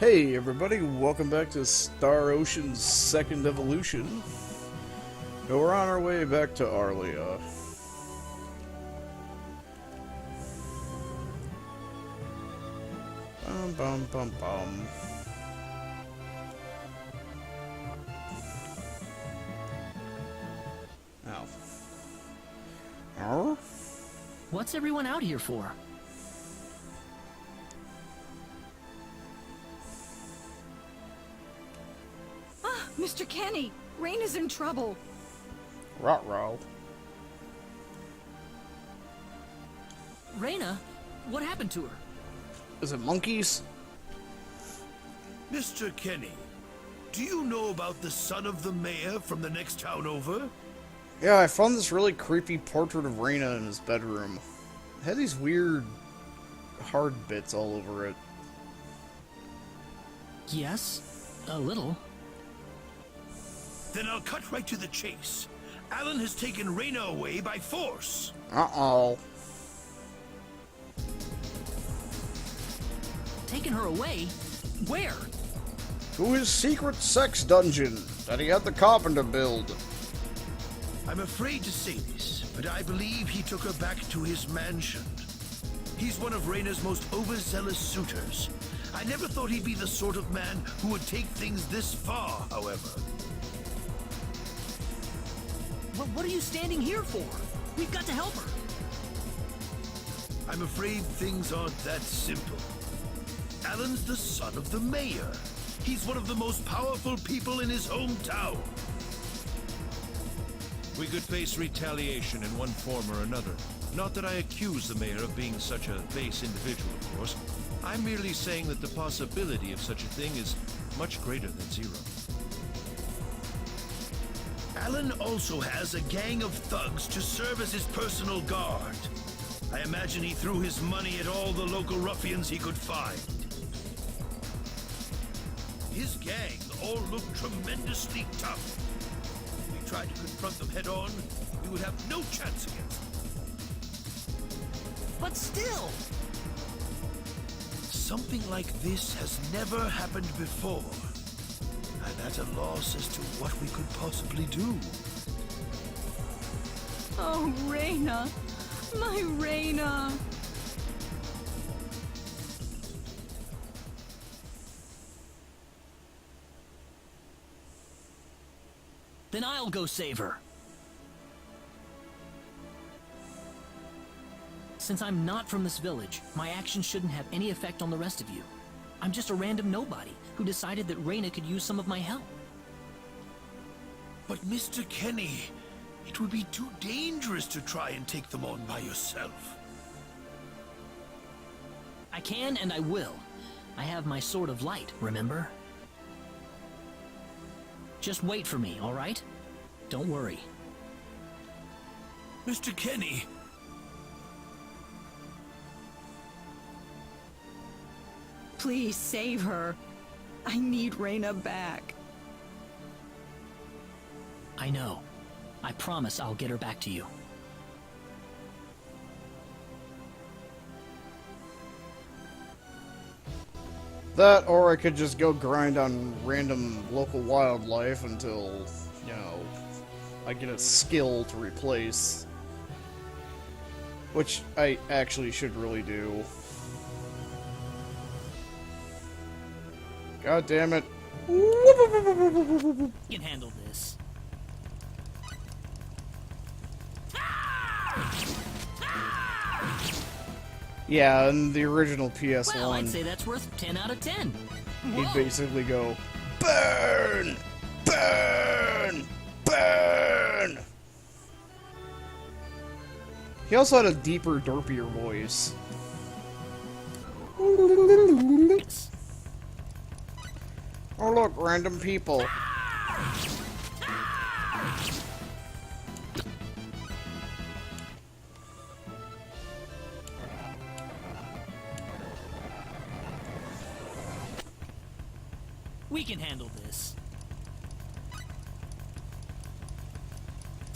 Hey everybody, welcome back to Star Ocean's Second Evolution. And we're on our way back to Arlia. Bum bum bum bum. Ow. Ow? What's everyone out here for? Mr. Kenny, Rain is in trouble. Ruh-roh. Reyna? What happened to her? Is it monkeys? Mr. Kenny, do you know about the son of the mayor from the next town over? Yeah, I found this really creepy portrait of Reyna in his bedroom. It had these weird hard bits all over it. Yes, a little. Then I'll cut right to the chase. Alan has taken Reyna away by force. Uh-oh. Taking her away? Where? To his secret sex dungeon that he had the carpenter build. I'm afraid to say this, but I believe he took her back to his mansion. He's one of Reyna's most overzealous suitors. I never thought he'd be the sort of man who would take things this far, however. What are you standing here for? We've got to help her. I'm afraid things aren't that simple. Alan's the son of the mayor. He's one of the most powerful people in his hometown. We could face retaliation in one form or another. Not that I accuse the mayor of being such a base individual, of course. I'm merely saying that the possibility of such a thing is much greater than zero. Alan also has a gang of thugs to serve as his personal guard. I imagine he threw his money at all the local ruffians he could find. His gang all look tremendously tough. If we tried to confront them head-on, we would have no chance against them. But still! Something like this has never happened before. I'm at a loss as to what we could possibly do. Oh, Reyna. My Reyna. Then I'll go save her. Since I'm not from this village, my actions shouldn't have any effect on the rest of you. I'm just a random nobody who decided that Reyna could use some of my help. But Mr. Kenny, it would be too dangerous to try and take them on by yourself. I can and I will. I have my sword of light, remember? Just wait for me, all right? Don't worry. Mr. Kenny! Please save her. I need Reyna back. I know. I promise I'll get her back to you. That, or I could just go grind on random local wildlife until, you know, I get a skill to replace. Which I actually should really do. God damn it. You can handle this. Yeah, in the original PS1, Well, I'd say that's worth 10 out of 10. he'd Whoa. basically go, burn! Burn! Burn! He also had a deeper, derpier voice. Yes. Oh look, random people. We can handle this.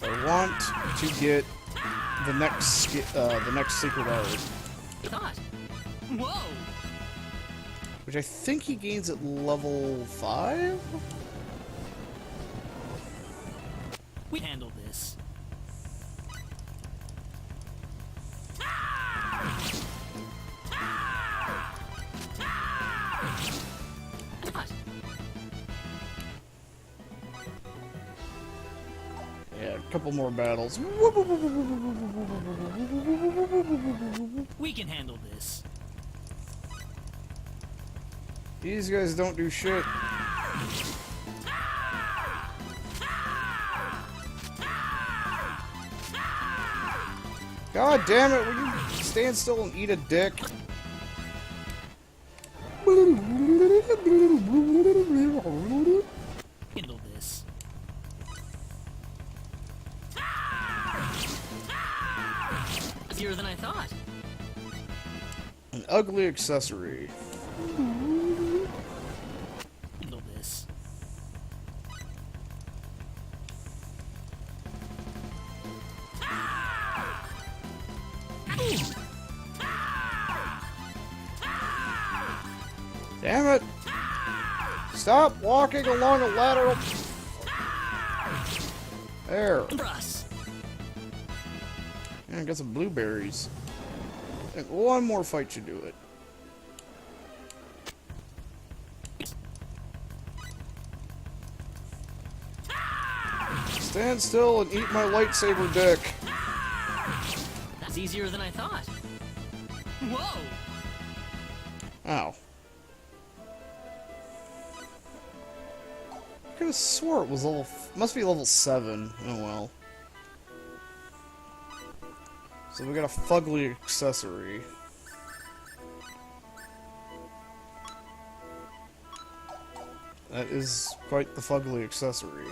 I want to get the next secret art. Thought. Whoa! which I think he gains at level 5? We handle this. Yeah, a couple more battles. We can handle this. These guys don't do shit. God damn it, will you stand still and eat a dick? Handle this. Easier than I thought. An ugly accessory. Handle this. Damn it! Stop walking along a lateral. There. Bruss. And got some blueberries. I think one more fight should do it. Stand still and eat my lightsaber dick. That's easier than I thought. Whoa! Ow. I could have swore it was level... must be level 7. Oh well. So we got a fugly accessory. That is quite the fugly accessory.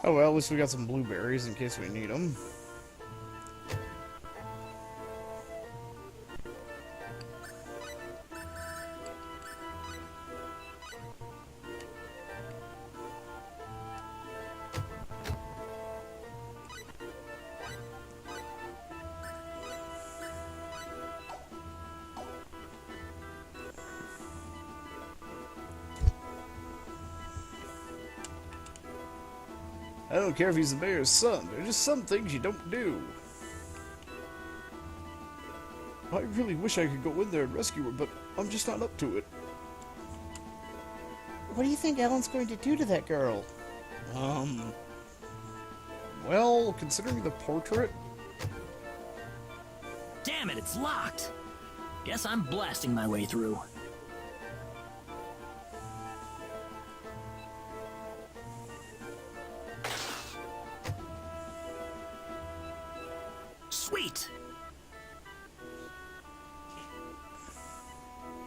Oh well, at least we got some blueberries in case we need them. I don't care if he's the mayor's son. There's just some things you don't do. I really wish I could go in there and rescue her, but I'm just not up to it. What do you think Alan's going to do to that girl? Well, considering the portrait... Damn it, it's locked! Guess I'm blasting my way through. Sweet!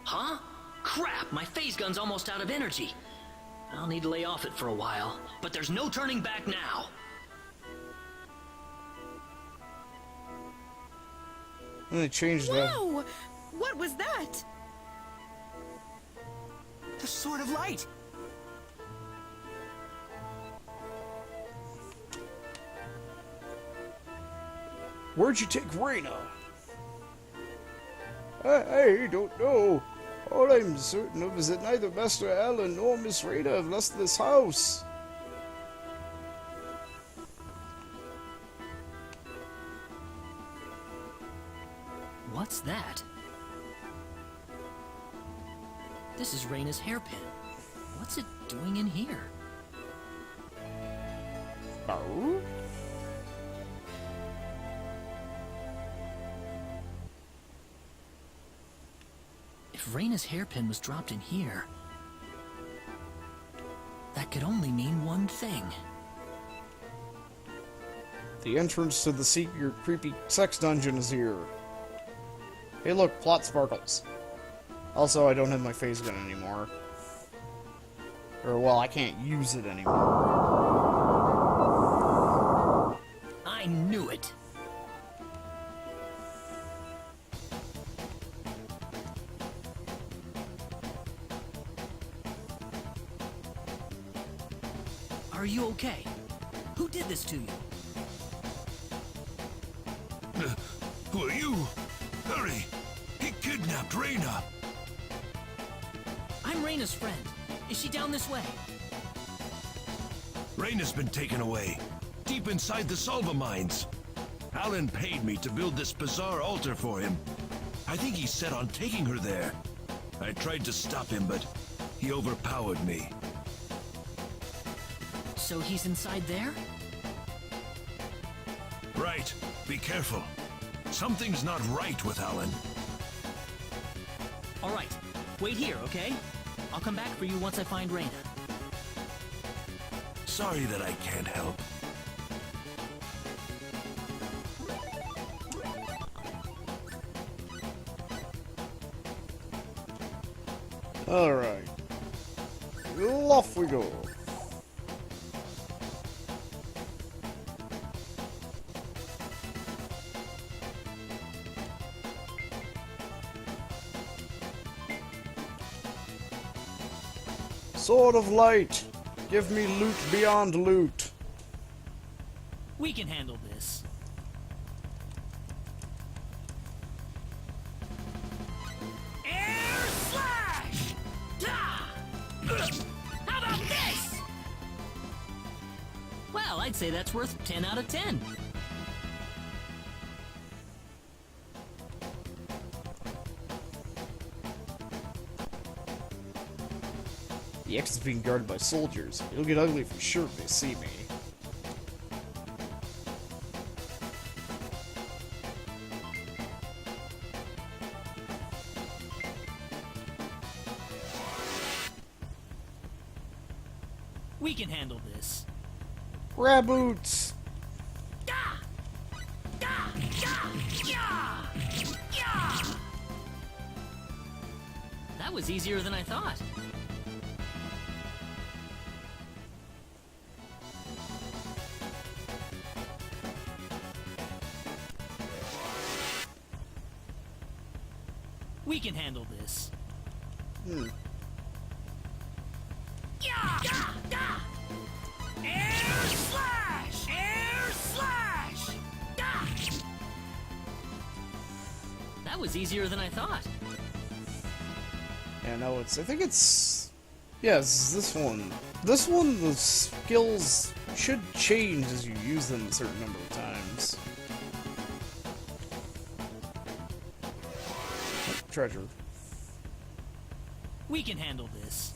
Huh? Crap, my phase gun's almost out of energy. I'll need to lay off it for a while, but there's no turning back now. And they changed that. Whoa! What was that? The Sword of Light! Where'd you take Reyna? I don't know. All I'm certain of is that neither Master Alan nor Miss Reyna have left this house. What's that? This is Reyna's hairpin. What's it doing in here? Oh? If Reyna's hairpin was dropped in here, that could only mean one thing. The entrance to the secret creepy sex dungeon is here. Hey look, plot sparkles. Also, I don't have my phase gun anymore. Or, well, I can't use it anymore. I knew it! Are you okay? Who did this to you? Who are you? Hurry! He kidnapped Reyna! I'm Reyna's friend. Is she down this way? Reyna's been taken away, deep inside the Salva mines. Alan paid me to build this bizarre altar for him. I think he's set on taking her there. I tried to stop him, but he overpowered me. So he's inside there? Right. Be careful. Something's not right with Alan. All right. Wait here, okay? I'll come back for you once I find Reyna. Sorry that I can't help. Alright. Off we go. Sword of Light! Give me loot beyond loot! We can handle this. Air slash! How about this? Well, I'd say that's worth 10 out of 10. The X is being guarded by soldiers. It'll get ugly for sure if they see me. We can handle this. Raboots! That was easier than I thought. We can handle this. Air slash! Air slash! That was easier than I thought. Yeah, no, I think it's... Yeah, it's this one. This one, the skills should change as you use them a certain number of times. Oh, treasure. We can handle this.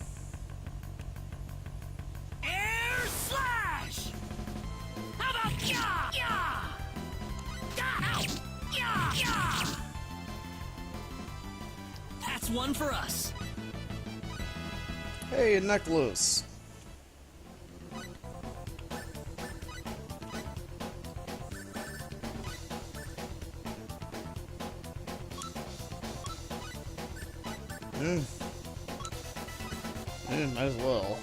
Air slash! How about ya? Ya! Ow! Ya! Ya! That's one for us. Hey, a necklace. Might as well.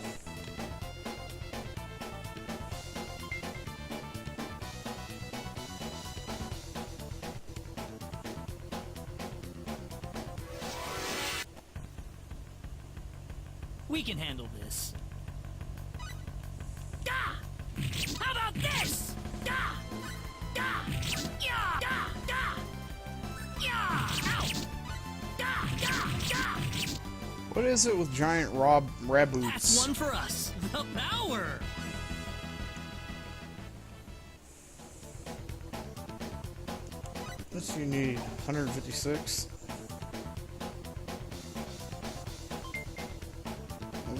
We can handle this. How about this? Ya! Ow! What is it with giant raboots? That's one for us. The power. This you need 156.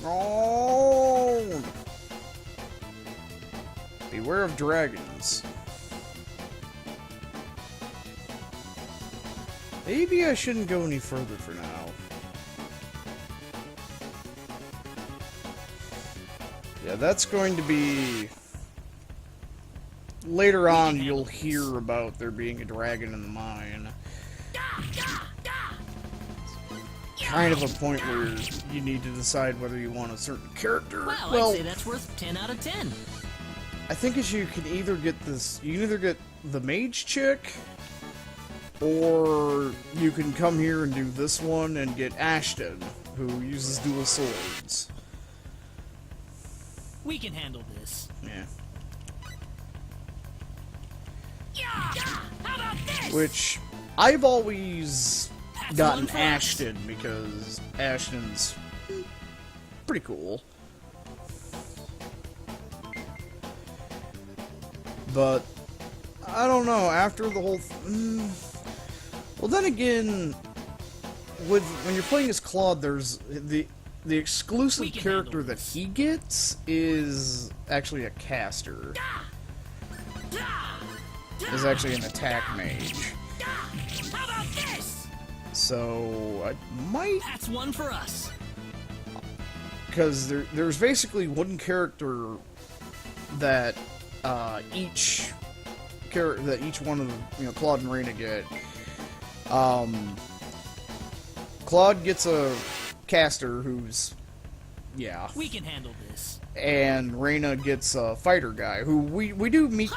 Gold! Beware of dragons. Maybe I shouldn't go any further for now. Yeah, that's going to be... Later on, you'll hear about there being a dragon in the mine. Kind of a point where you need to decide whether you want a certain character. Well, I'd say that's worth 10 out of 10. I think as you can either get this, you can either get the mage chick, or you can come here and do this one and get Ashton, who uses dual swords. We can handle this. Yeah. How about this? Which, I've always That's gotten one for us. Ashton because Ashton's pretty cool. But I don't know. After the whole, well, then again, when you're playing as Claude, there's the exclusive We can character handle that this. he gets is actually a caster. Is actually an attack mage. How about this? So I might, That's one for us. because there's basically one character that each one of the, Claude and Reyna get. Claude gets a caster who's, yeah, We can handle this. and Reyna gets a fighter guy who we do meet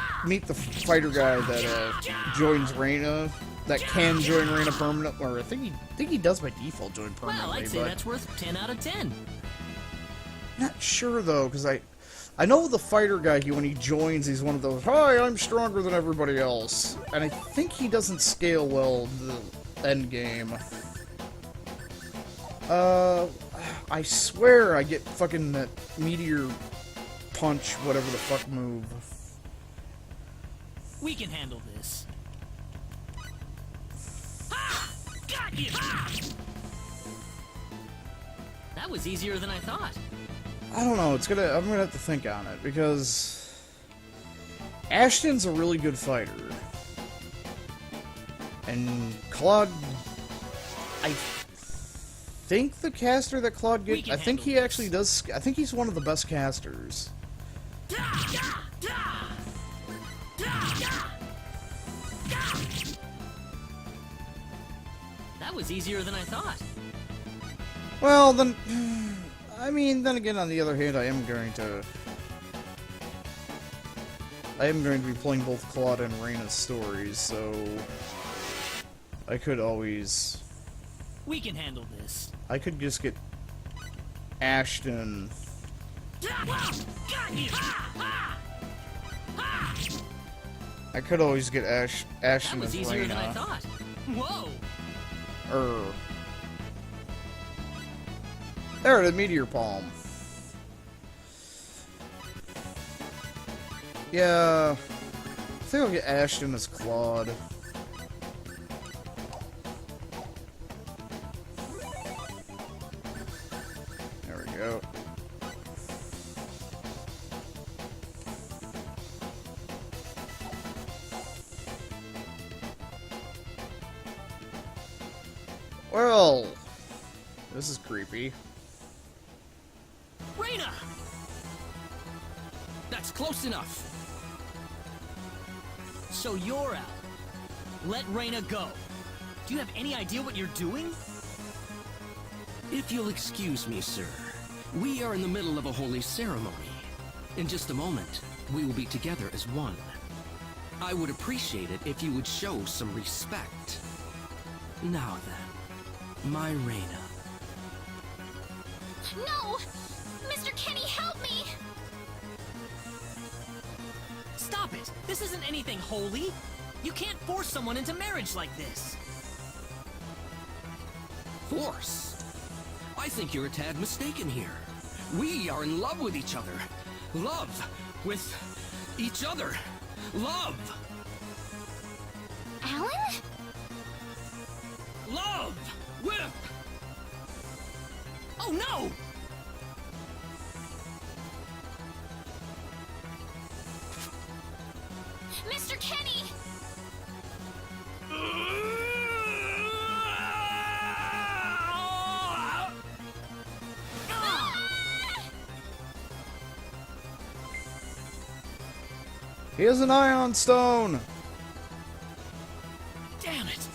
the fighter guy that joins Reyna, that can join Reyna permanently, or I think he does by default join permanently. Well, I'd say but that's worth 10 out of 10. not sure though, because I know the fighter guy. When he joins, he's one of those, "Hi, I'm stronger than everybody else," and I think he doesn't scale well the end game. I swear I get fucking that meteor punch, whatever the fuck move. We can handle this. Got you! Ha! That was easier than I thought. I don't know. I'm gonna have to think on it because Ashton's a really good fighter, and Claude. I think the caster that Claude We gets. can I think handle he this. actually does. I think he's one of the best casters. That was easier than I thought. Well, then. I mean, then again, on the other hand, I am going to be playing both Claude and Reyna's stories, so I could always. We can handle this. I could just get Ashton. Got you! Ha! Ha! I could always get That Ashton was as easier than I Reyna. thought. Whoa! There, the meteor palm. Yeah, I think I'll get Ashton as Claude. There we go. Well, this is creepy. Reyna! That's close enough. So you're out. Let Reyna go. Do you have any idea what you're doing? If you'll excuse me, sir, we are in the middle of a holy ceremony. In just a moment, we will be together as one. I would appreciate it if you would show some respect. Now then, my Reyna. No! Mr. Kenny, help me! Stop it! This isn't anything holy! You can't force someone into marriage like this! Force? I think you're a tad mistaken here. We are in love with each other. Love with each other. Love! Alan? Love with... Oh no! Mr. Kenny! He has an ion stone! Damn it!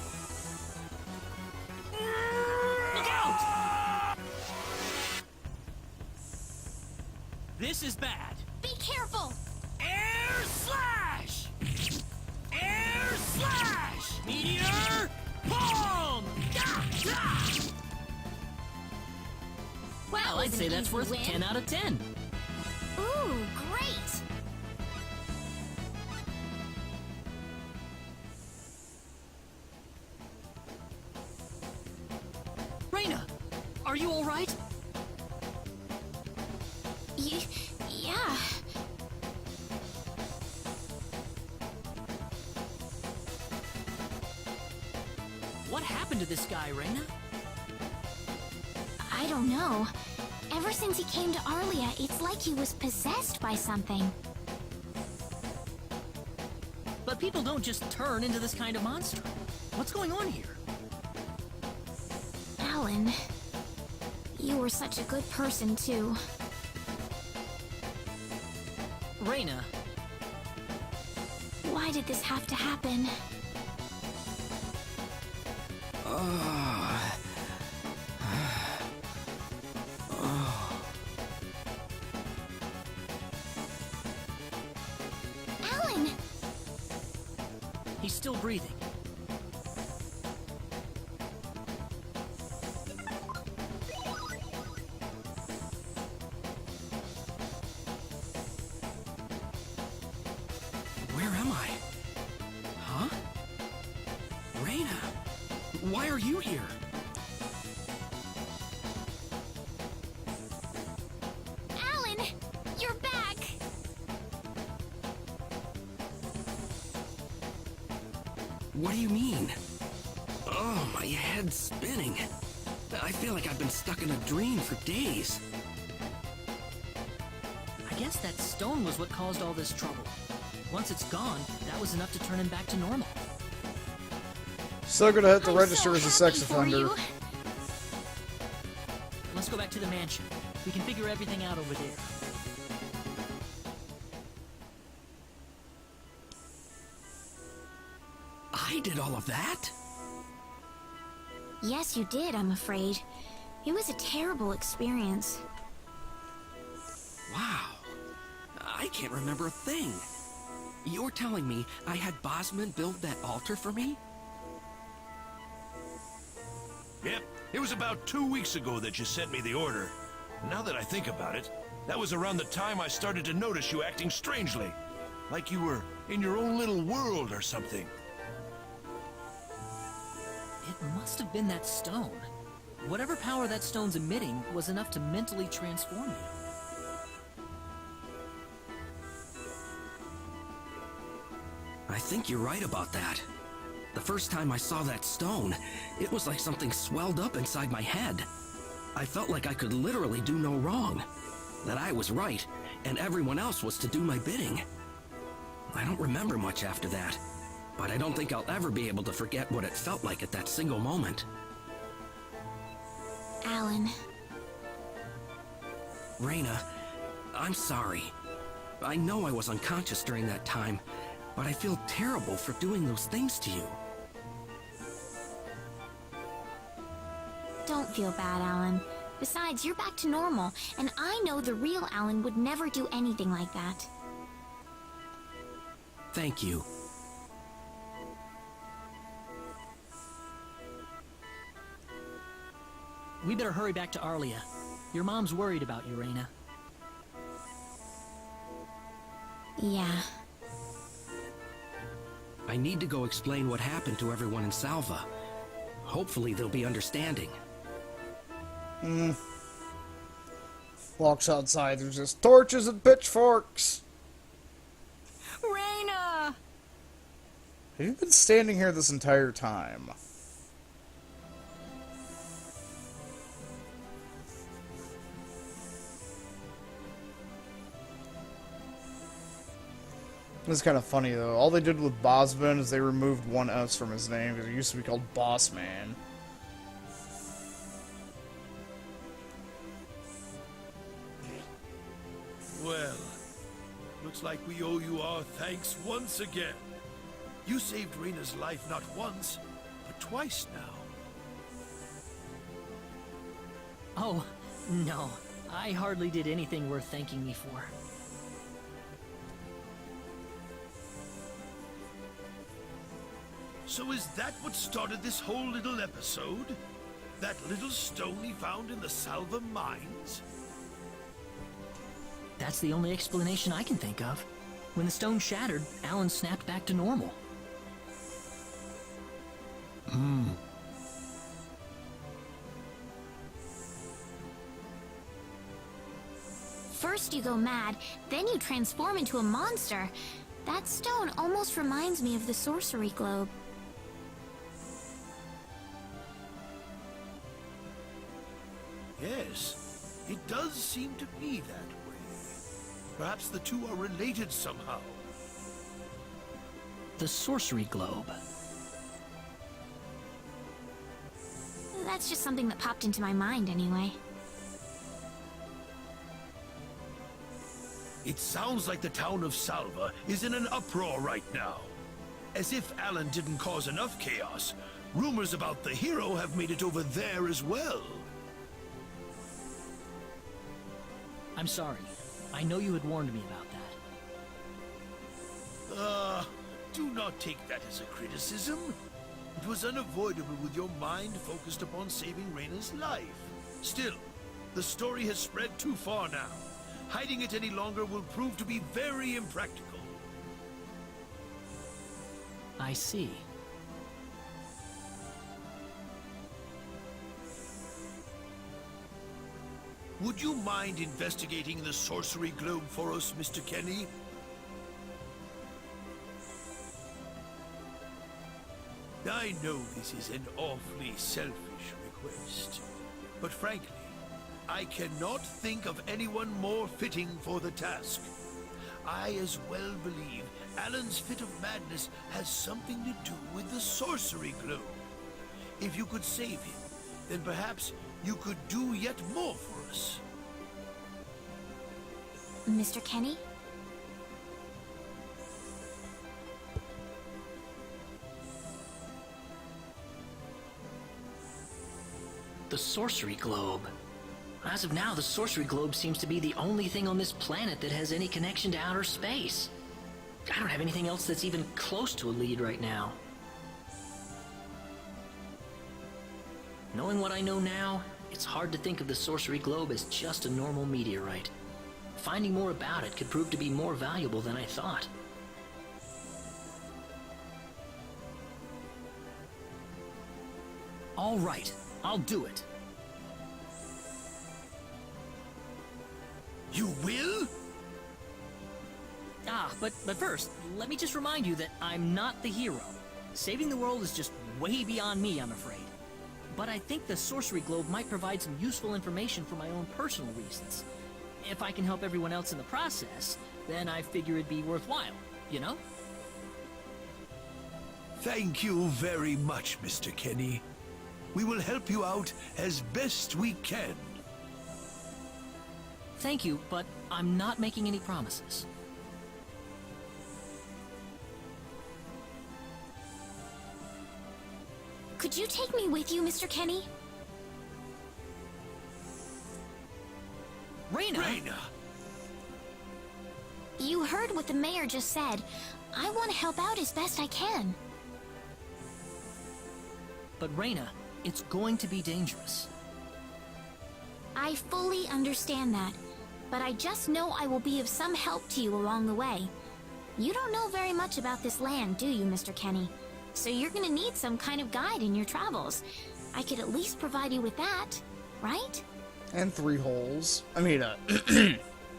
Look out! This is bad. Be careful! Air slash! Air slash! Meteor palm! Well, I'd was say an that's easy worth win. 10 out of 10. Ooh, great! Are you all right? Yeah. What happened to this guy, Reina? I don't know. Ever since he came to Arlia, it's like he was possessed by something. But people don't just turn into this kind of monster. What's going on here? Alan, you were such a good person, too. Reina, Why did this have to happen? Alan! he's still breathing. Where am I? Huh? Reina, why are you here? Alan! You're back! What do you mean? Oh, my head's spinning. I feel like I've been stuck in a dream for days. I guess that stone was what caused all this trouble. Once it's gone, that was enough to turn him back to normal. Still gonna hit the I'm register so as a sex happy for offender. you. Let's go back to the mansion. We can figure everything out over there. I did all of that? Yes, you did, I'm afraid. It was a terrible experience. Wow. I can't remember a thing. You're telling me I had Bosman build that altar for me? Yep, it was about 2 weeks ago that you sent me the order. Now that I think about it, that was around the time I started to notice you acting strangely. Like you were in your own little world or something. It must have been that stone. Whatever power that stone's emitting was enough to mentally transform me. I think you're right about that. The first time I saw that stone, it was like something swelled up inside my head. I felt like I could literally do no wrong. That I was right, and everyone else was to do my bidding. I don't remember much after that, but I don't think I'll ever be able to forget what it felt like at that single moment. Alan, Reina, I'm sorry. I know I was unconscious during that time, but I feel terrible for doing those things to you. don't feel bad, Alan. Besides, you're back to normal, and I know the real Alan would never do anything like that. Thank you. We better hurry back to Arlia. Your mom's worried about you, Reina. Yeah. I need to go explain what happened to everyone in Salva. Hopefully they'll be understanding. Walks outside, there's just torches and pitchforks. Reina! Have you been standing here this entire time? It's kind of funny though. All they did with Bosman is they removed one S from his name because it used to be called Boss Man. Well, looks like we owe you our thanks once again. You saved Reina's life not once, but twice now. Oh, no. I hardly did anything worth thanking me for. So is that what started this whole little episode? That little stone he found in the Salva mines? That's the only explanation I can think of. When the stone shattered, Alan snapped back to normal. First you go mad, then you transform into a monster. That stone almost reminds me of the sorcery globe. Yes, it does seem to be that way. Perhaps the two are related somehow. The sorcery globe. That's just something that popped into my mind anyway. It sounds like the town of Salva is in an uproar right now. As if Alan didn't cause enough chaos, rumors about the hero have made it over there as well. I'm sorry. I know you had warned me about that. Do not take that as a criticism. It was unavoidable with your mind focused upon saving Reyna's life. Still, the story has spread too far now. Hiding it any longer will prove to be very impractical. I see. Would you mind investigating the sorcery globe for us, Mr. Kenny? I know this is an awfully selfish request, but frankly, I cannot think of anyone more fitting for the task. I as well believe Alan's fit of madness has something to do with the sorcery globe. If you could save him, then perhaps you could do yet more for us. Mr. Kenny? The sorcery globe. As of now, the sorcery globe seems to be the only thing on this planet that has any connection to outer space. I don't have anything else that's even close to a lead right now. Knowing what I know now, it's hard to think of the sorcery globe as just a normal meteorite. Finding more about it could prove to be more valuable than I thought. All right, I'll do it. You will? But first, let me just remind you that I'm not the hero. Saving the world is just way beyond me, I'm afraid. But I think the sorcery globe might provide some useful information for my own personal reasons. If I can help everyone else in the process, then I figure it'd be worthwhile, you know? Thank you very much, Mr. Kenny. We will help you out as best we can. Thank you, but I'm not making any promises. Could you take me with you, Mr. Kenny? Reyna! Reyna! You heard what the mayor just said. I want to help out as best I can. But Reyna, it's going to be dangerous. I fully understand that, but I just know I will be of some help to you along the way. You don't know very much about this land, do you, Mr. Kenny? So you're gonna need some kind of guide in your travels. I could at least provide you with that, right? And 3 holes. I mean,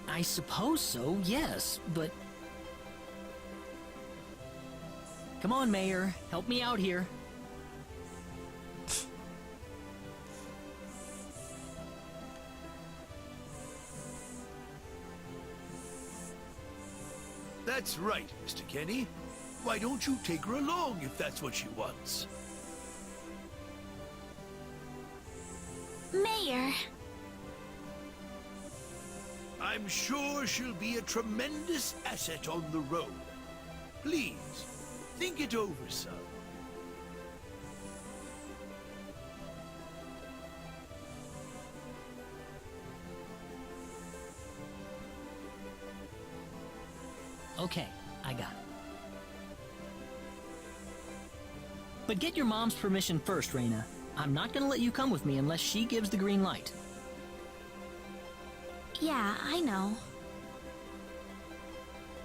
I suppose so, yes, but... Come on, Mayor. Help me out here. That's right, Mr. Kenny. Why don't you take her along if that's what she wants? Mayor. I'm sure she'll be a tremendous asset on the road. Please, think it over, son. Okay, I got it. But get your mom's permission first, Reyna. I'm not gonna let you come with me unless she gives the green light. Yeah, I know.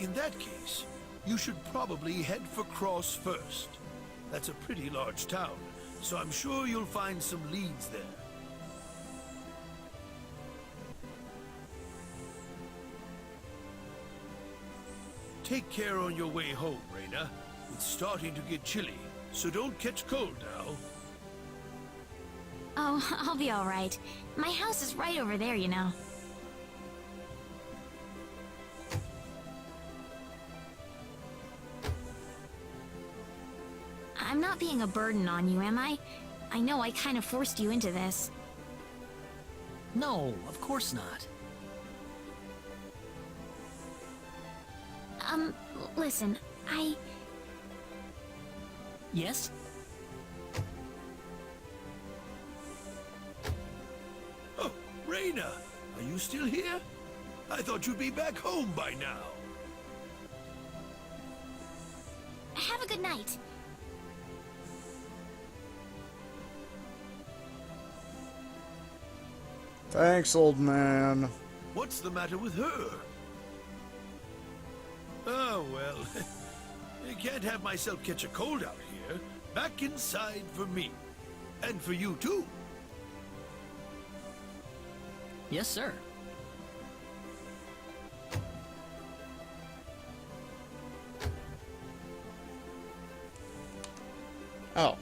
In that case, you should probably head for Cross first. That's a pretty large town, so I'm sure you'll find some leads there. Take care on your way home, Reyna. It's starting to get chilly, so don't catch cold now. Oh, I'll be alright. My house is right over there, you know. I'm not being a burden on you, am I? I know I kind of forced you into this. No, of course not. Listen, Yes? Oh, Reyna, are you still here? I thought you'd be back home by now. have a good night. Thanks, old man. What's the matter with her? Oh, well. I can't have myself catch a cold out here. Back inside for me. And for you, too. Yes, sir. Oh.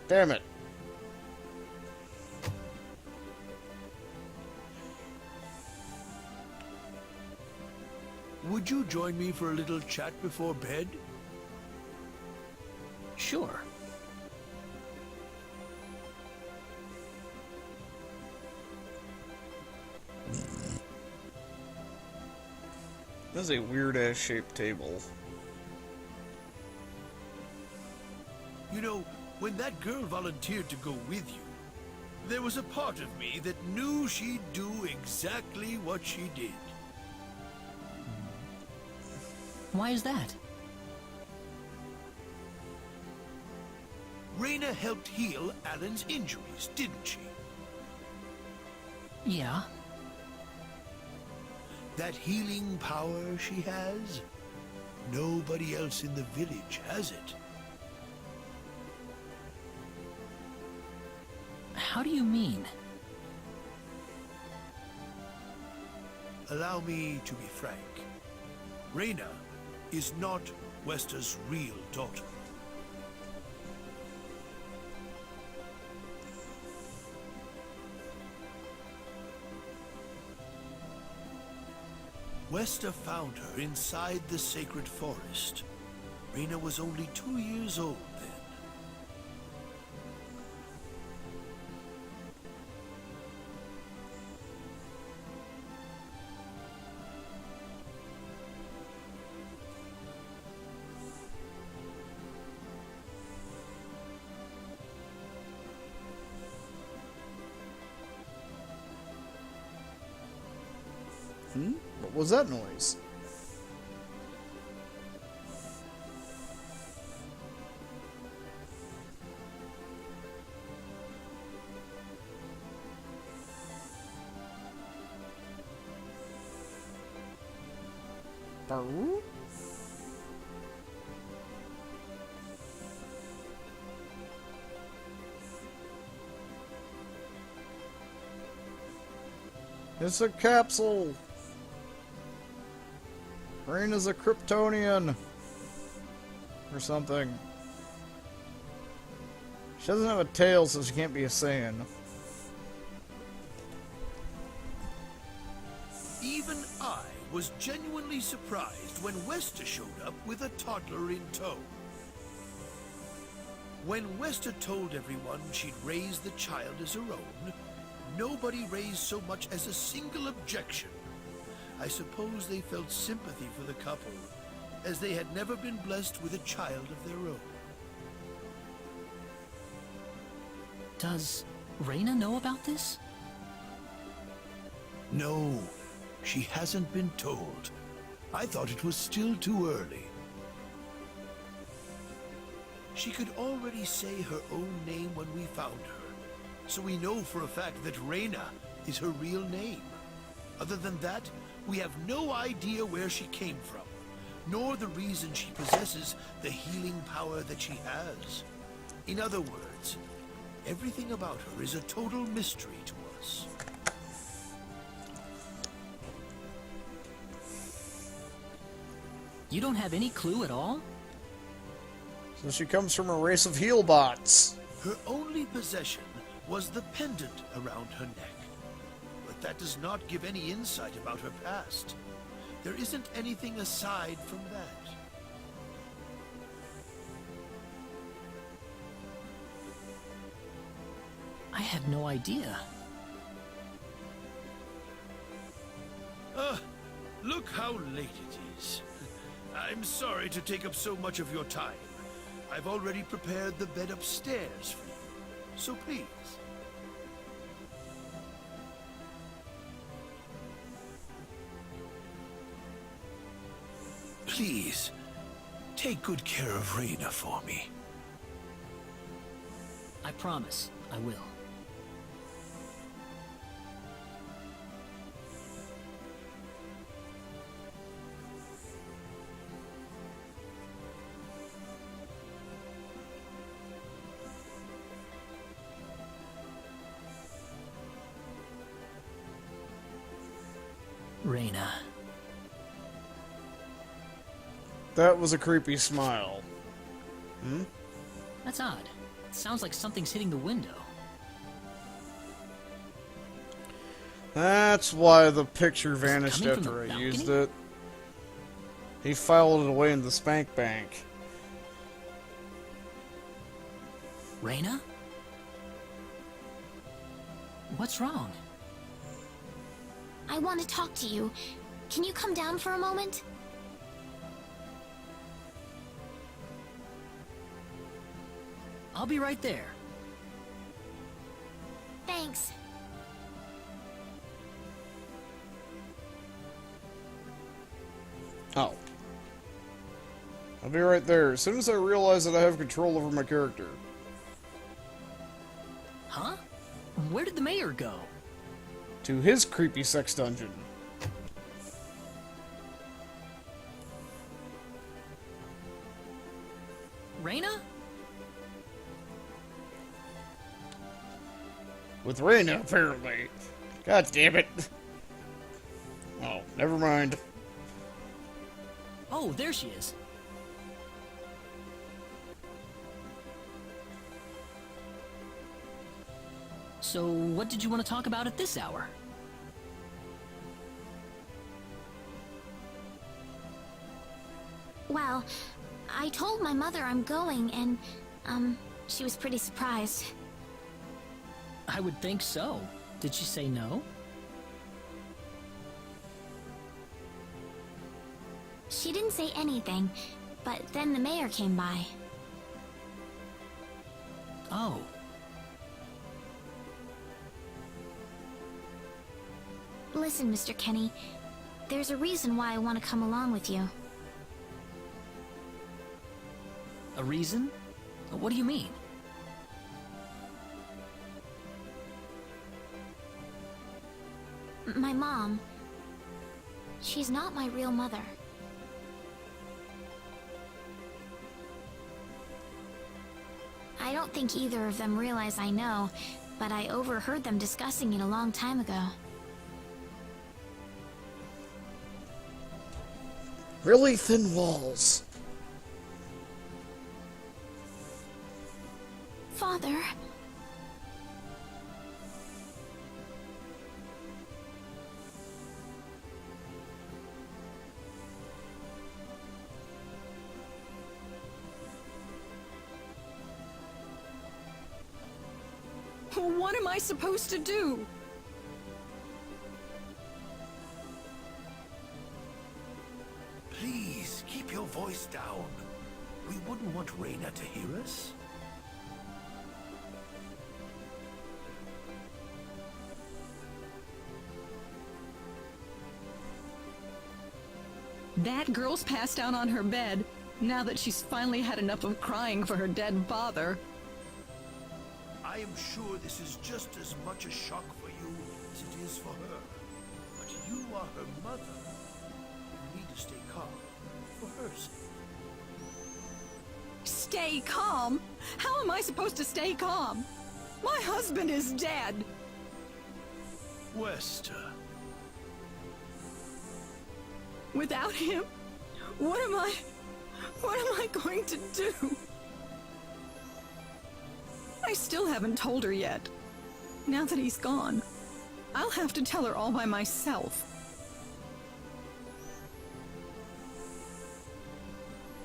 Damn it. Would you join me for a little chat before bed? Sure. This is a weird-ass shaped table. You know, when that girl volunteered to go with you, there was a part of me that knew she'd do exactly what she did. Why is that? Reyna helped heal Alan's injuries, didn't she? Yeah. That healing power she has, nobody else in the village has it. How do you mean? Allow me to be frank. Reyna is not Wester's real daughter. Wester found her inside the sacred forest. Reyna was only 2 years old then. What was that noise? Baru? It's a capsule! Reyna's a Kryptonian! Or something. She doesn't have a tail, so she can't be a Saiyan. Even I was genuinely surprised when Wester showed up with a toddler in tow. When Wester told everyone she'd raised the child as her own, nobody raised so much as a single objection. I suppose they felt sympathy for the couple, as they had never been blessed with a child of their own. Does Reyna know about this? No, she hasn't been told. I thought it was still too early. She could already say her own name when we found her, so we know for a fact that Reyna is her real name. Other than that, we have no idea where she came from, nor the reason she possesses the healing power that she has. In other words, everything about her is a total mystery to us. You don't have any clue at all? So she comes from a race of healbots. Her only possession was the pendant around her neck. But that does not give any insight about her past. There isn't anything aside from that. I had no idea. Look how late it is. I'm sorry to take up so much of your time. I've already prepared the bed upstairs for you. So please. Please, take good care of Reyna for me. I promise, I will. Reyna. That was a creepy smile. That's odd. It sounds like something's hitting the window. That's why the picture vanished coming from after the I used balcony? it. He filed it away in the spank bank. Reyna? What's wrong? I want to talk to you. Can you come down for a moment? I'll be right there. Thanks. Oh. I'll be right there, as soon as I realize that I have control over my character. Huh? Where did the mayor go? To his creepy sex dungeon. Reyna? With Reyna, apparently. God damn it. Oh, never mind. Oh, there she is. So, what did you want to talk about at this hour? Well, I told my mother I'm going, and, she was pretty surprised. I would think so. Did she say no? She didn't say anything, but then the mayor came by. Oh. Listen, Mr. Kenny, there's a reason why I want to come along with you. A reason? What do you mean? My mom, she's not my real mother. I don't think either of them realize I know, but I overheard them discussing it a long time ago. Really thin walls. Father... What am I supposed to do? Please, keep your voice down. We wouldn't want Reyna to hear us. That girl's passed out on her bed, now that she's finally had enough of crying for her dead father. I am sure this is just as much a shock for you as it is for her. But you are her mother. You need to stay calm for her sake. Stay calm? How am I supposed to stay calm? My husband is dead. Wester. Without him, What am I going to do? I still haven't told her yet. Now that he's gone, I'll have to tell her all by myself.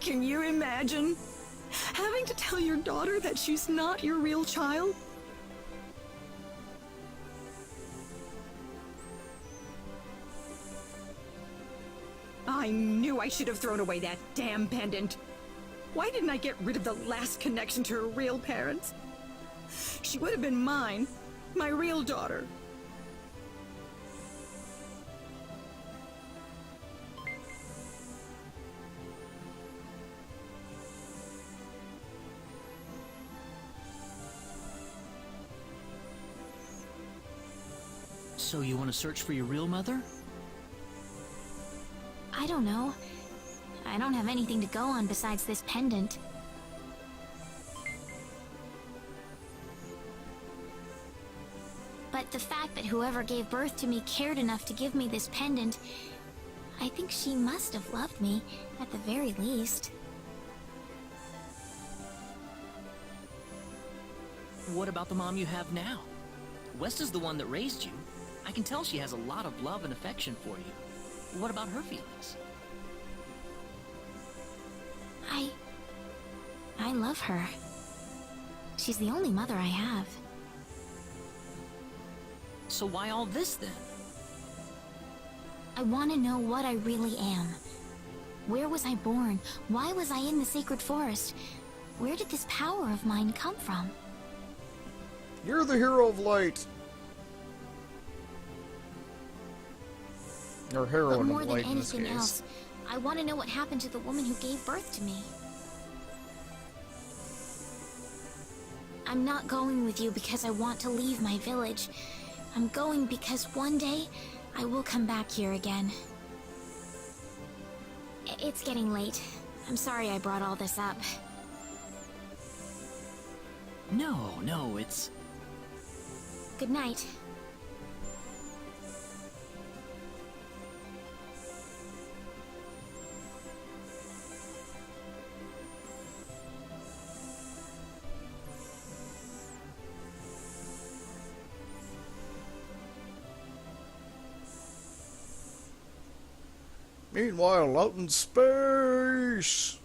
Can you imagine having to tell your daughter that she's not your real child? I knew I should have thrown away that damn pendant. Why didn't I get rid of the last connection to her real parents? She would have been mine, my real daughter. So you want to search for your real mother? I don't know. I don't have anything to go on besides this pendant. But the fact that whoever gave birth to me cared enough to give me this pendant, I think she must have loved me, at the very least. What about the mom you have now? West is the one that raised you. I can tell she has a lot of love and affection for you. What about her feelings? I love her. She's the only mother I have. So why all this then? I want to know what I really am. Where was I born? Why was I in the sacred forest? Where did this power of mine come from? You're the hero of light. Or But heroine more of than light in this anything case. else, I want to know what happened to the woman who gave birth to me. I'm not going with you because I want to leave my village. I'm going because one day I will come back here again. It's getting late. I'm sorry I brought all this up. No, it's... Good night. Meanwhile, out in space.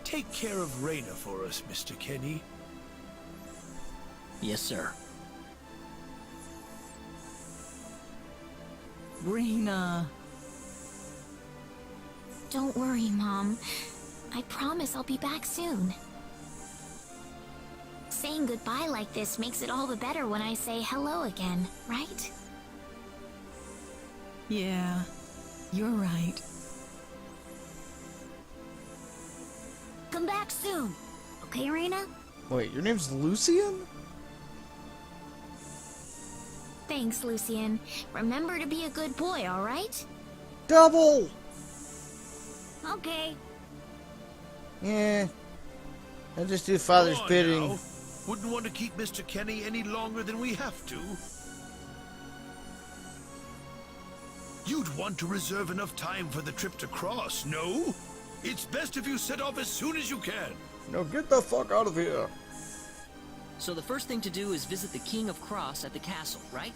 Take care of Raina for us, Mr. Kenny. Yes, sir. Rena. Don't worry, Mom. I promise I'll be back soon. Saying goodbye like this makes it all the better when I say hello again, right? Yeah, you're right. Come back soon. Okay, Raina? Wait, your name's Lucian? Thanks, Lucian. Remember to be a good boy, alright? Double! Okay. Yeah. I'll just do Father's Come on bidding. now. Wouldn't want to keep Mr. Kenny any longer than we have to. You'd want to reserve enough time for the trip to Cross, no? It's best if you set off as soon as you can. No, get the fuck out of here. So the first thing to do is visit the King of Cross at the castle, right?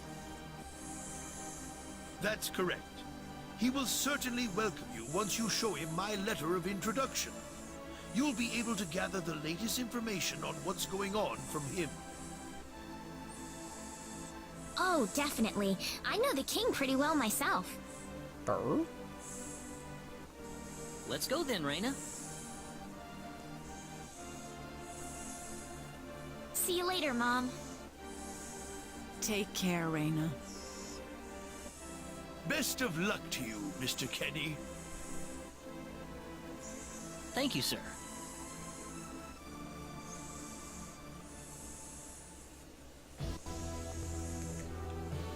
That's correct. He will certainly welcome you once you show him my letter of introduction. You'll be able to gather the latest information on what's going on from him. Oh, definitely. I know the king pretty well myself. Brr? Let's go then, Raina. See you later, Mom. Take care, Raina. Best of luck to you, Mr. Kenny. Thank you, sir.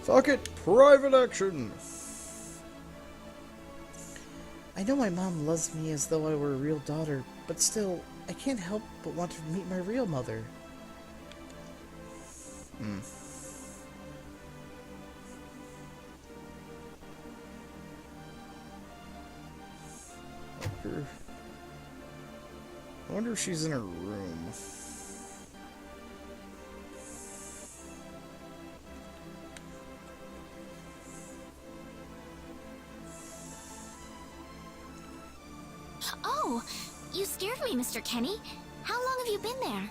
Fuck it, private action. I know my mom loves me as though I were a real daughter, but still, I can't help but want to meet my real mother. her. I wonder if she's in her room. Oh, you scared me, Mr. Kenny. How long have you been there?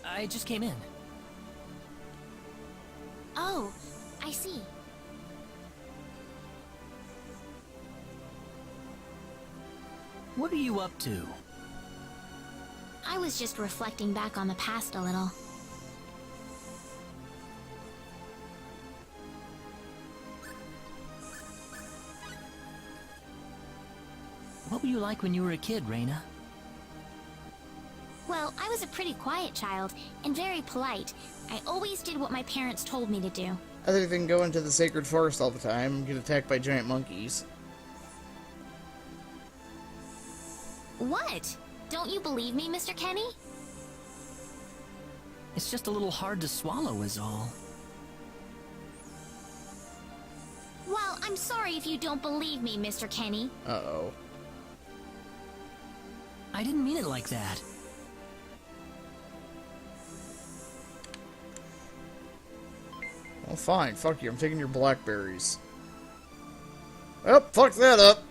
I just came in. Oh, I see. What are you up to? I was just reflecting back on the past a little. What were you like when you were a kid, Reina? Well, I was a pretty quiet child, and very polite. I always did what my parents told me to do. Other than go into the sacred forest all the time and get attacked by giant monkeys. What? Don't you believe me, Mr. Kenny? It's just a little hard to swallow is all. Well, I'm sorry if you don't believe me, Mr. Kenny. Uh-oh. I didn't mean it like that. Well, fine. Fuck you. I'm taking your blackberries. Oh, fuck that up.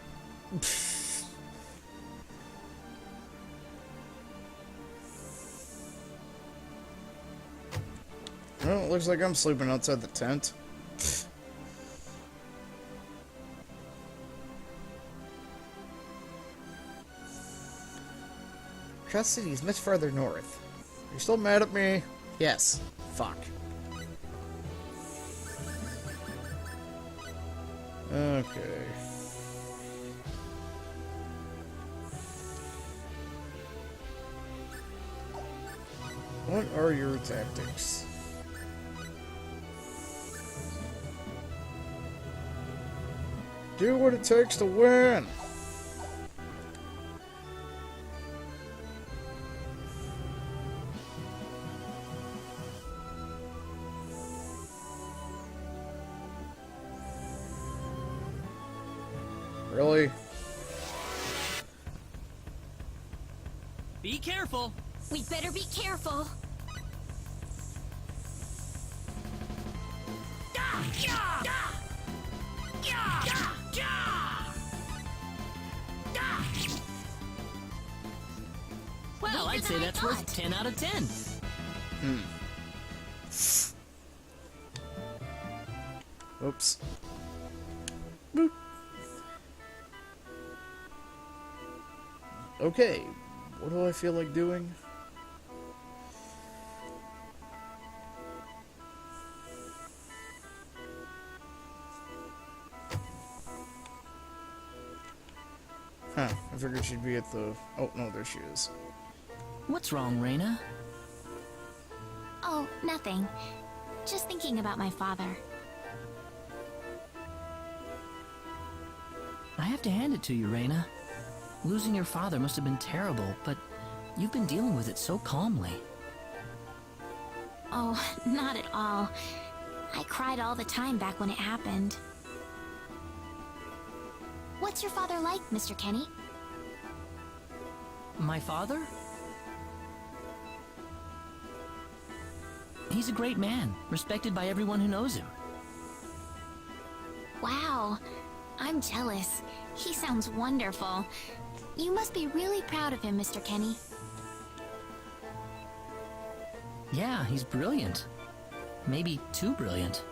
Well, it looks like I'm sleeping outside the tent. Cross City is much farther north. You're still mad at me? Yes. Fuck. Okay. What are your tactics? Do what it takes to win! Really? Be careful! We better be careful. Well, I'd say that's worth 10 out of 10. Oops. Boop. Okay, what do I feel like doing? Huh, I figured she'd be at the... Oh, no, there she is. What's wrong, Reina? Oh, nothing. Just thinking about my father. I have to hand it to you, Reina. Losing your father must have been terrible, but you've been dealing with it so calmly. Oh, not at all. I cried all the time back when it happened. What's your father like, Mr. Kenny? My father? He's a great man, respected by everyone who knows him. Wow. I'm jealous. He sounds wonderful. You must be really proud of him, Mr. Kenny. Yeah, he's brilliant. Maybe too brilliant.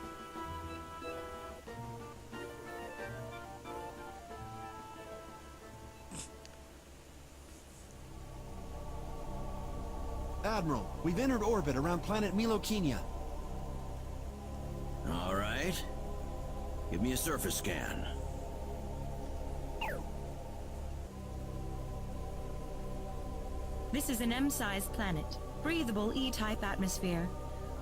Admiral, we've entered orbit around planet Milokenia. All right. Give me a surface scan. This is an M-sized planet. Breathable E-type atmosphere.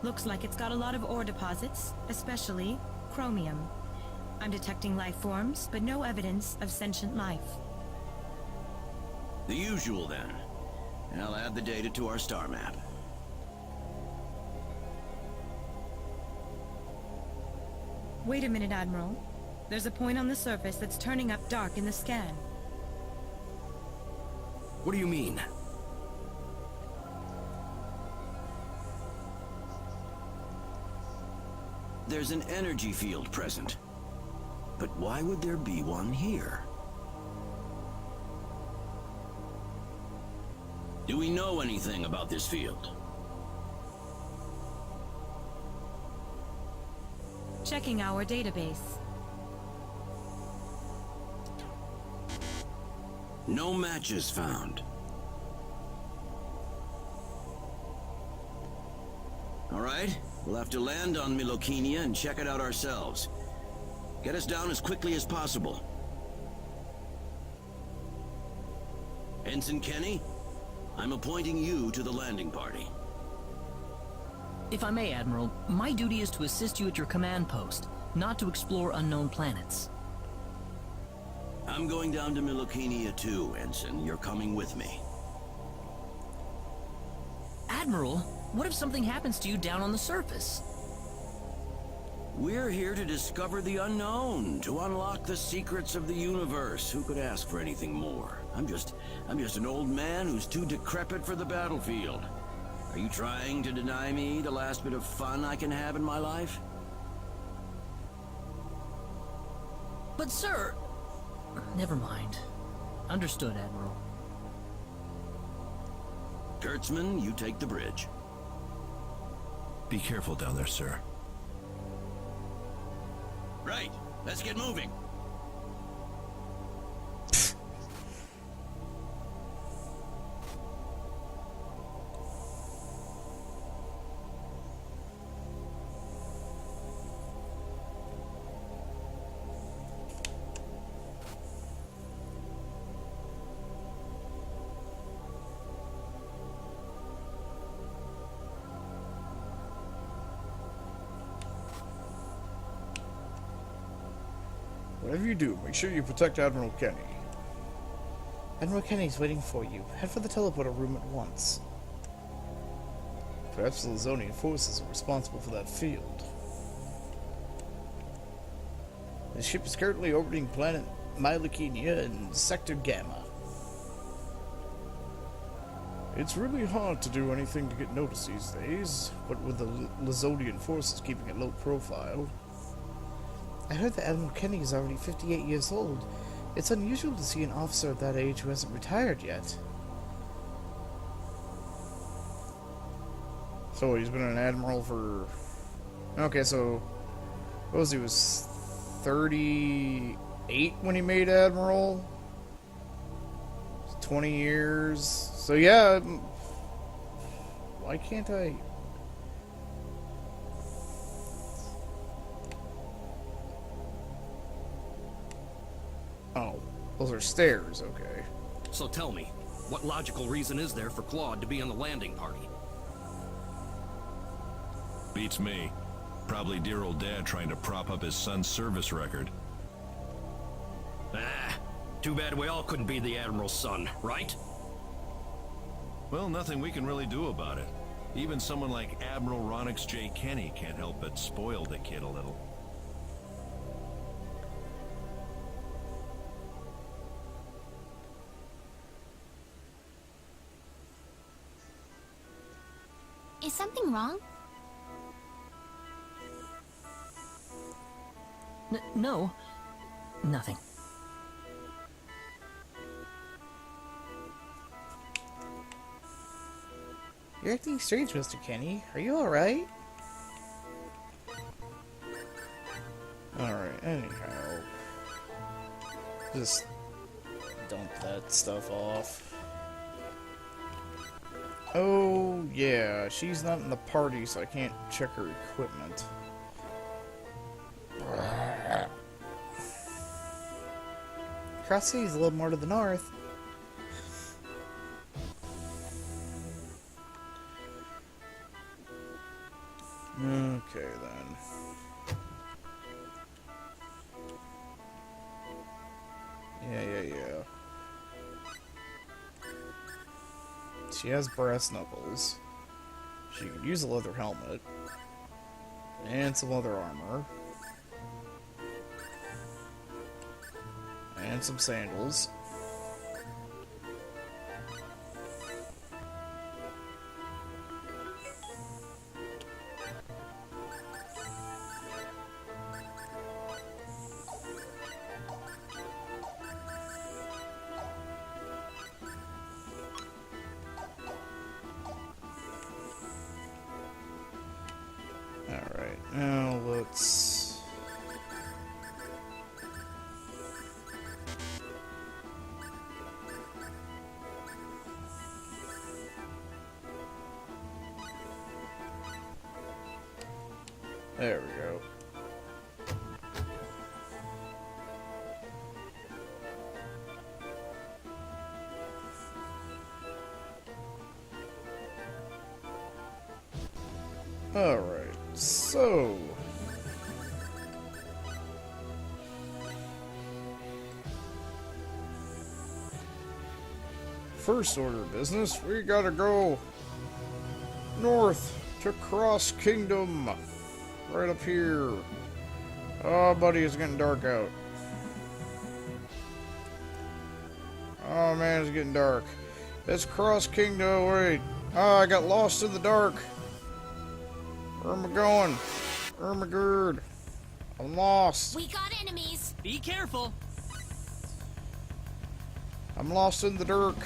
Looks like it's got a lot of ore deposits, especially chromium. I'm detecting life forms, but no evidence of sentient life. The usual, then. I'll add the data to our star map. Wait a minute, Admiral. There's a point on the surface that's turning up dark in the scan. What do you mean? There's an energy field present. But why would there be one here? Do we know anything about this field? Checking our database. No matches found. All right, we'll have to land on Milokinia and check it out ourselves. Get us down as quickly as possible. Ensign Kenny, I'm appointing you to the landing party. If I may, Admiral, my duty is to assist you at your command post, not to explore unknown planets. I'm going down to Milokinia too, Ensign. You're coming with me. Admiral, what if something happens to you down on the surface? We're here to discover the unknown, to unlock the secrets of the universe. Who could ask for anything more? I'm just an old man who's too decrepit for the battlefield. Are you trying to deny me the last bit of fun I can have in my life? But sir... Never mind. Understood, Admiral. Kurtzman, you take the bridge. Be careful down there, sir. Right, let's get moving. Whatever you do, make sure you protect Admiral Kenny. Admiral Kenny's waiting for you. Head for the teleporter room at once. Perhaps the Lizonian forces are responsible for that field. The ship is currently orbiting planet Milokinia in Sector Gamma. It's really hard to do anything to get noticed these days, but with the Lizonian forces keeping a low profile. I heard that Admiral Kenny is already 58 years old. It's unusual to see an officer of that age who hasn't retired yet. So he's been an admiral for... Okay, so... What was he? Was 38 when he made admiral? 20 years. So yeah... Why can't I... Oh, those are stairs, okay. So tell me, what logical reason is there for Claude to be on the landing party? Beats me. Probably dear old dad trying to prop up his son's service record. Ah, too bad we all couldn't be the Admiral's son, right? Well, nothing we can really do about it. Even someone like Admiral Ronix J. Kenny can't help but spoil the kid a little. Is something wrong? No. Nothing. You're acting strange, Mr. Kenny. Are you alright? Alright, anyhow. Just dump that stuff off. Oh, yeah, she's not in the party, so I can't check her equipment. Cross City's a little more to the north. Okay, then. Yeah. She has brass knuckles. She could use a leather helmet. And some leather armor. And some sandals. Alright, now let's... There we go. Alright, so... First order of business, we gotta go north to Cross Kingdom. Right up here. Oh, buddy, it's getting dark out. Oh, man, it's getting dark. It's Cross Kingdom. Wait. Oh, I got lost in the dark. Where am I going? Ermagerd. I'm lost. We got enemies. Be careful. I'm lost in the dark.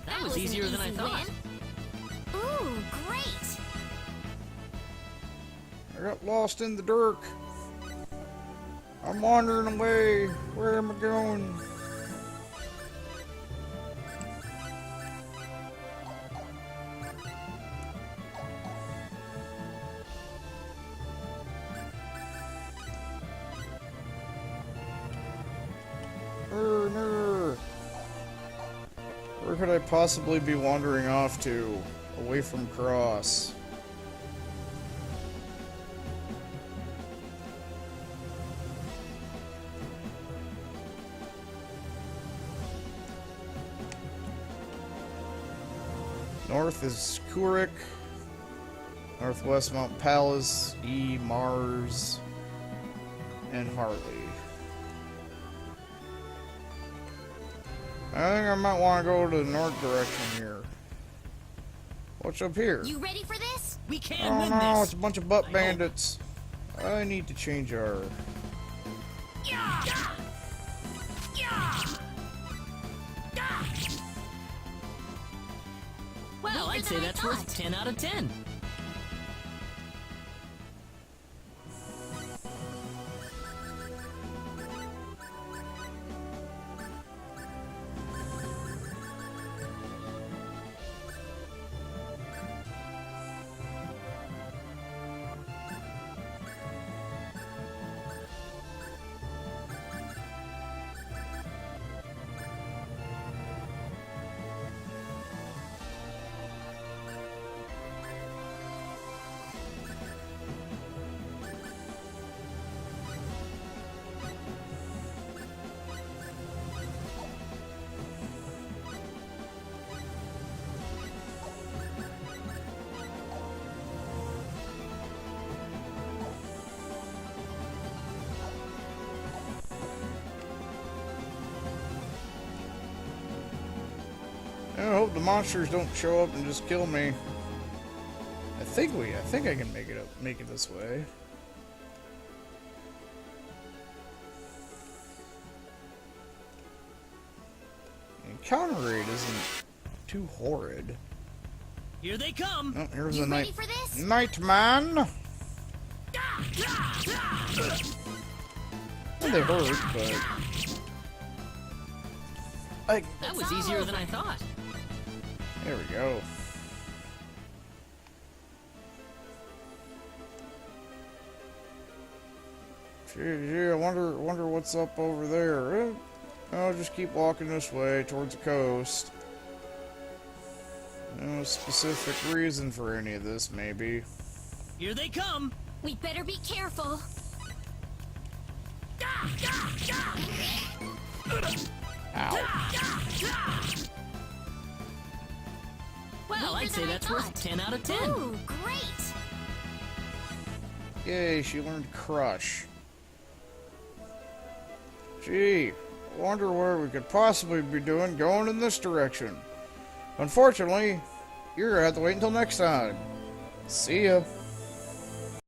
That was easier than I thought. Ooh, great. I got lost in the dark. I'm wandering away. Where am I going? No. Where could I possibly be wandering off to? Away from Cross. North is Kurik. Northwest Mount Palace, E, Mars, and Harley. I think I might want to go to the north direction here. What's up here? You ready for this? We can Oh win no, this. it's a bunch of butt bandits. I need to change our... Well, I'd say that's worth 10 out of 10. I hope the monsters don't show up and just kill me. I think I can make it this way. Encounter rate isn't too horrid. Here they come. Oh, here's You the ready night. for this? Nightman. Well, they hurt, but That was easier than I thought. there we go. Gee, I wonder what's up over there. I'll just keep walking this way towards the coast. No specific reason for any of this, maybe. Here they come. We better be careful. Ow. Well, I'd say that's worth 10 out of 10. Ooh, great! Yay, she learned Crush. Gee, I wonder where we could possibly be doing going in this direction. Unfortunately, you're gonna have to wait until next time. See ya.